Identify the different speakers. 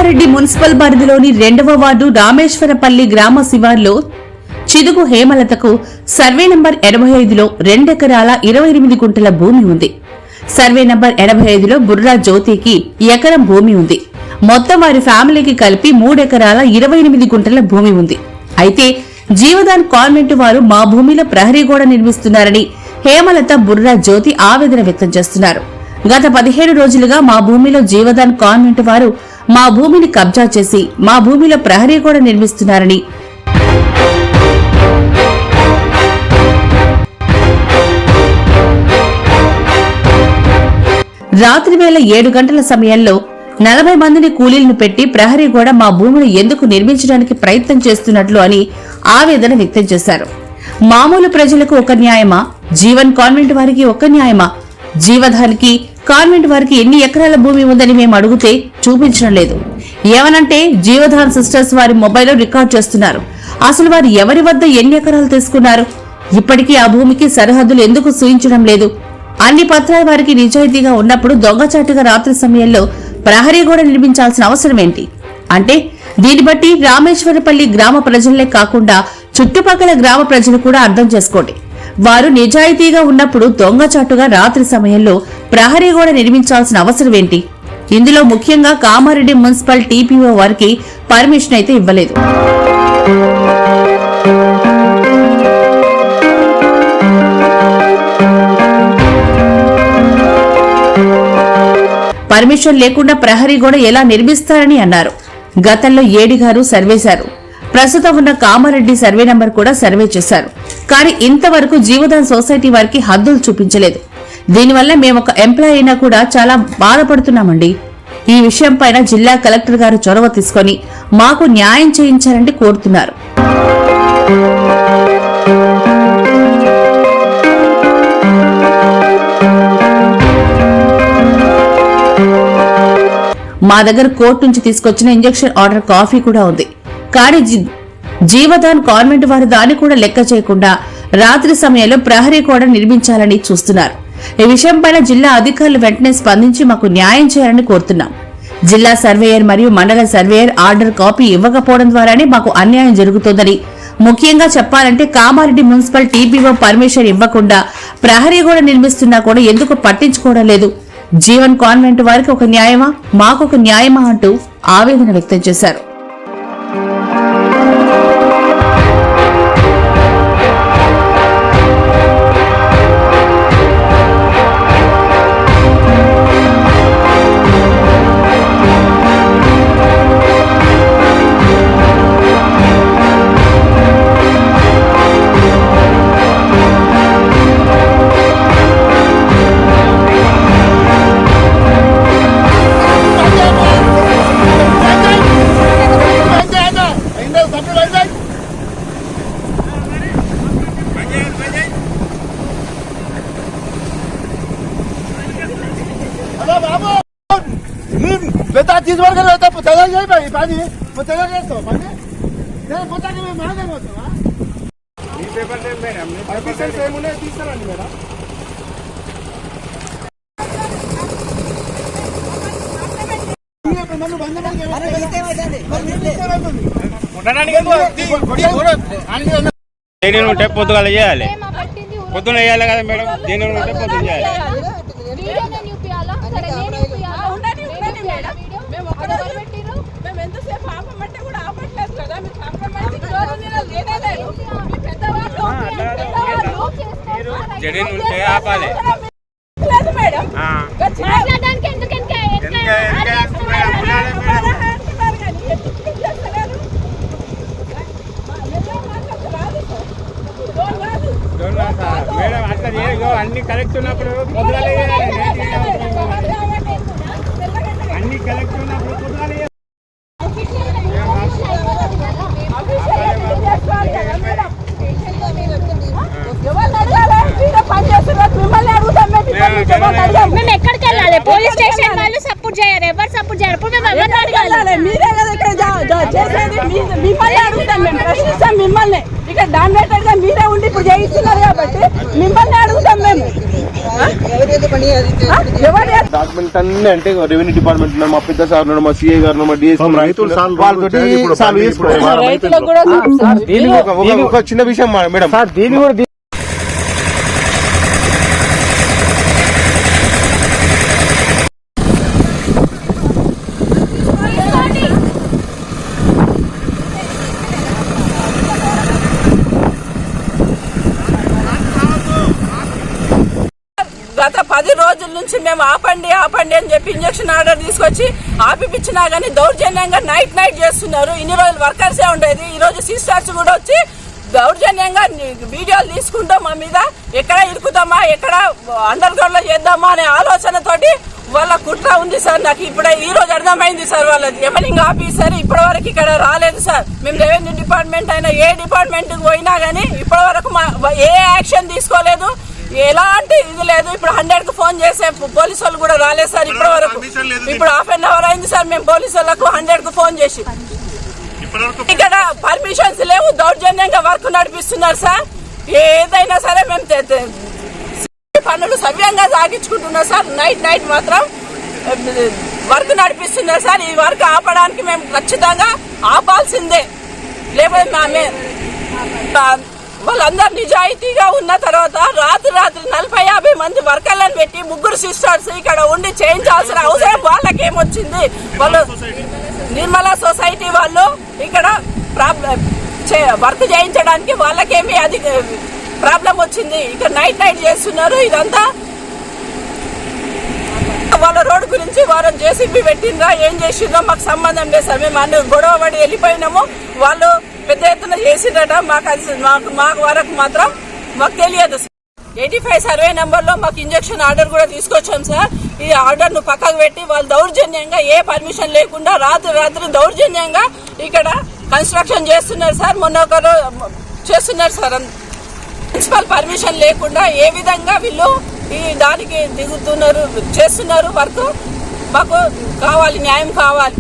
Speaker 1: Kamareddy municipal పరిధిలోని 2వ ward Rameshwarapalli గ్రామ శివార్లో చిదుగు హేమలతకు సర్వే నంబర్ 85లో 2 ఎకరాల 28 గుంటల భూమి ఉంది. సర్వే నంబర్ 85లో బుర్రా జ్యోతికి ఎకరం భూమి ఉంది. మొత్తం వారి ఫ్యామిలీకి కలిపి 3 ఎకరాల 28 గుంటల భూమి ఉంది. అయితే జీవదాన్ కాన్వెంట్ వారు మా భూమిలో ప్రహరీ గోడ నిర్మిస్తున్నారని హేమలత బుర్రా జ్యోతి ఆవేదన వ్యక్తం చేస్తున్నారు. గత 17 రోజులుగా మా భూమిలో జీవదాన్ కాన్వెంట్ వారు మా భూమిని కబ్జా చేసి మా భూమిలో ప్రహరీ గోడ నిర్మిస్తున్నారని, రాత్రి వేళ 7 గంటల సమయంలో 40 మందిని కూలీలను పెట్టి ప్రహరీ గోడ మా భూమిని ఎందుకు నిర్మించడానికి ప్రయత్నం చేస్తున్నట్లు అని ఆవేదన వ్యక్తం చేశారు. మామూలు ప్రజలకు ఒక న్యాయమా, జీవన్ కాన్వెంట్ వారికి ఒక న్యాయమా? జీవధానికి కాన్వెంట్ వారికి ఎన్ని ఎకరాల భూమి ఉందని మేము అడిగితే చూపించడం లేదు. ఏమనంటే జీవధాన్ సిస్టర్స్ వారి మొబైల్లో రికార్డ్ చేస్తున్నారు. అసలు వారు ఎవరి వద్ద ఎన్ని ఎకరాలు తీసుకున్నారు? ఇప్పటికీ ఆ భూమికి సరిహద్దులు ఎందుకు సూచించడం లేదు? అన్ని పత్రాలు వారికి నిజాయితీగా ఉన్నప్పుడు దొంగచాటుగా రాత్రి సమయంలో ప్రహరీ గోడ నిర్మించాల్సిన అవసరం ఏంటి? అంటే దీన్ని బట్టి రామేశ్వరపల్లి గ్రామ ప్రజలే కాకుండా చుట్టుపక్కల గ్రామ ప్రజలు కూడా అర్థం చేసుకోండి. వారు నిజాయితీగా ఉన్నప్పుడు దొంగచాటుగా రాత్రి సమయంలో ప్రహరీ గోడ నిర్మించాల్సిన అవసరం ఏంటి? ఇందులో ముఖ్యంగా కామారెడ్డి మున్సిపల్ టీపీఓ వారికి పర్మిషన్ అయితే ఇవ్వలేదు. పర్మిషన్ లేకుండా ప్రహరీ గోడ ఎలా నిర్మిస్తారని అన్నారు. గతంలో ఏడి గారు సర్వేశారు. ప్రస్తుతం ఉన్న కామారెడ్డి సర్వే నంబర్ కూడా సర్వే చేశారు. కానీ ఇంతవరకు జీవదాన్ సొసైటీ వారికి హద్దులు చూపించలేదు. దీనివల్ల మేమొక ఎంప్లాయీ అయినా కూడా చాలా బాధపడుతున్నామండి. ఈ విషయంపైన జిల్లా కలెక్టర్ గారు చొరవ తీసుకుని మాకు న్యాయం చేయించాలని కోరుతున్నారు. మా దగ్గర కోర్టు నుంచి తీసుకొచ్చిన ఇంజెక్షన్ ఆర్డర్ కాపీ కూడా ఉంది. కానీ జీవదాన్ కాన్వెంట్ వారు దాన్ని కూడా లెక్క చేయకుండా రాత్రి సమయంలో ప్రహరీ గోడ నిర్మించాలని చూస్తున్నారు. ఈ విషయంపైన జిల్లా అధికారులు వెంటనే స్పందించి మాకు న్యాయం చేయాలని కోరుతున్నాం. జిల్లా సర్వేయర్ మరియు మండల సర్వేయర్ ఆర్డర్ కాపీ ఇవ్వకపోవడం ద్వారానే మాకు అన్యాయం జరుగుతోందని, ముఖ్యంగా చెప్పాలంటే కామారెడ్డి మున్సిపల్ టీపీఓ పర్మిషన్ ఇవ్వకుండా ప్రహరీ గోడ నిర్మిస్తున్నా కూడా ఎందుకు పట్టించుకోవడం లేదు? జీవన్ కాన్వెంట్ వారికి ఒక న్యాయమా, మాకొక న్యాయమా అంటూ ఆవేదన వ్యక్తం చేశారు.
Speaker 2: దేని ఉంటే పొద్దుగాల చేయాలి, పొద్దున వేయాలి కదా మేడం. దేని ఉంటే పొద్దున చేయాలి. జడీని ఉంటే ఆపాలి. మేడం అట్లా అన్ని కరెక్ట్ ఉన్నప్పుడు అన్ని కరెక్ట్ ఉన్నప్పుడు
Speaker 3: మేము ఎక్కడికి వెళ్ళాలి? పోలీస్ స్టేషన్ వాళ్ళు సపోర్ట్ చేయరు, ఎవరు సపోర్ట్ చేయరు. ఇప్పుడు మేము ఎవరిని అడగాలి? మీరే కదా ఇక్కడ చేసేది, మిమ్మల్ని అడుగుతాం, మేము ప్రశ్నిస్తాం మిమ్మల్ని. ఇక్కడ డామినేటెడ్ గా మీరే ఉండి ఇప్పుడు చేయిస్తున్నారు కాబట్టి మిమ్మల్ని అడుగుతాం మేము. ఎవరు
Speaker 4: డాక్యుమెంట్ అన్ని అంటే రెవెన్యూ డిపార్ట్మెంట్ ఉన్నారు, మా పెద్ద సార్ ఉన్నారు, మా సిఐ గారు, మా డిఎస్ వాళ్ళతోటి సాల్వ్ చేసుకోవాలి.
Speaker 3: రైతులకు కూడా
Speaker 4: ఒక చిన్న విషయం మేడం, దీన్ని కూడా
Speaker 3: గత 10 రోజుల నుంచి మేము ఆపండి అని చెప్పి ఇంజక్షన్ ఆర్డర్ తీసుకొచ్చి ఆపిపించినా గానీ దౌర్జన్యంగా నైట్ చేస్తున్నారు. ఇన్ని రోజులు వర్కర్సే ఉండేది, ఈ రోజు సిస్టర్స్ కూడా వచ్చి దౌర్జన్యంగా వీడియోలు తీసుకుంటాం మా మీద. ఎక్కడ ఇరుకుతామా, ఎక్కడ అండర్ గ్రౌండ్ లో చేద్దామా అనే ఆలోచనతోటి వాళ్ళ కుట్ర ఉంది సార్. నాకు ఇప్పుడే ఈ రోజు అర్థమైంది సార్. వాళ్ళది ఎమలింగ్ ఆఫీసర్ ఇప్పటి వరకు ఇక్కడ రాలేదు సార్. మేము రెవెన్యూ డిపార్ట్మెంట్ అయినా ఏ డిపార్ట్మెంట్ కు పోయినా గానీ ఇప్పటి వరకు ఏ యాక్షన్ తీసుకోలేదు, ఎలాంటి ఇది లేదు. ఇప్పుడు 100 కు ఫోన్ చేసే పోలీసు వాళ్ళు కూడా రాలేదు సార్ ఇప్పటి వరకు. ఇప్పుడు హాఫ్ అన్ అవర్ అయింది సార్ మేము పోలీసు వాళ్ళకు 100 కు ఫోన్ చేసి. ఇక్కడ పర్మిషన్స్ లేవు, దౌర్జన్యంగా వర్క్ నడిపిస్తున్నారు సార్. ఏదైనా సరే మేము పనులు సవ్యంగా సాగించుకుంటున్నాం సార్. నైట్ మాత్రం వర్క్ నడిపిస్తున్నారు సార్. ఈ వర్క్ ఆపడానికి మేము ఖచ్చితంగా ఆపాల్సిందే, లేకపోతే వాళ్ళందరూ నిజాయితీగా ఉన్న తర్వాత రాత్రి 40-50 మంది వర్కర్లను పెట్టి 3 సిస్టర్స్ ఇక్కడ ఉండి చేయించాల్సిన అవసరం వాళ్ళకేమొచ్చింది? వాళ్ళు నిర్మలా సొసైటీ వాళ్ళు ఇక్కడ వర్క్ చేయించడానికి వాళ్ళకేమి అది ప్రాబ్లం వచ్చింది? ఇక్కడ నైట్ చేస్తున్నారు. ఇదంతా వాళ్ళ రోడ్డు గురించి వారు జేసీబీ పెట్టిందా ఏం చేసిందో మాకు సంబంధం లేదు సార్. మేము అన్ని గొడవ పడి వెళ్ళిపోయినాము. వాళ్ళు పెద్ద ఎత్తున చేసిందట, మాకు వరకు మాత్రం మాకు తెలియదు. 85 సర్వే నెంబర్ లో మాకు ఇంజక్షన్ ఆర్డర్ కూడా తీసుకొచ్చాం సార్. ఈ ఆర్డర్ ను పక్కకు పెట్టి వాళ్ళు దౌర్జన్యంగా ఏ పర్మిషన్ లేకుండా రాత్రి దౌర్జన్యంగా ఇక్కడ కన్స్ట్రక్షన్ చేస్తున్నారు సార్. మొన్న ఒకరు చేస్తున్నారు సార్, మున్సిపల్ పర్మిషన్ లేకుండా ఏ విధంగా వీళ్ళు ఈ దానికి దిగుతున్నారు, చేస్తున్నారు వర్క్. మాకు కావాలి, న్యాయం కావాలి.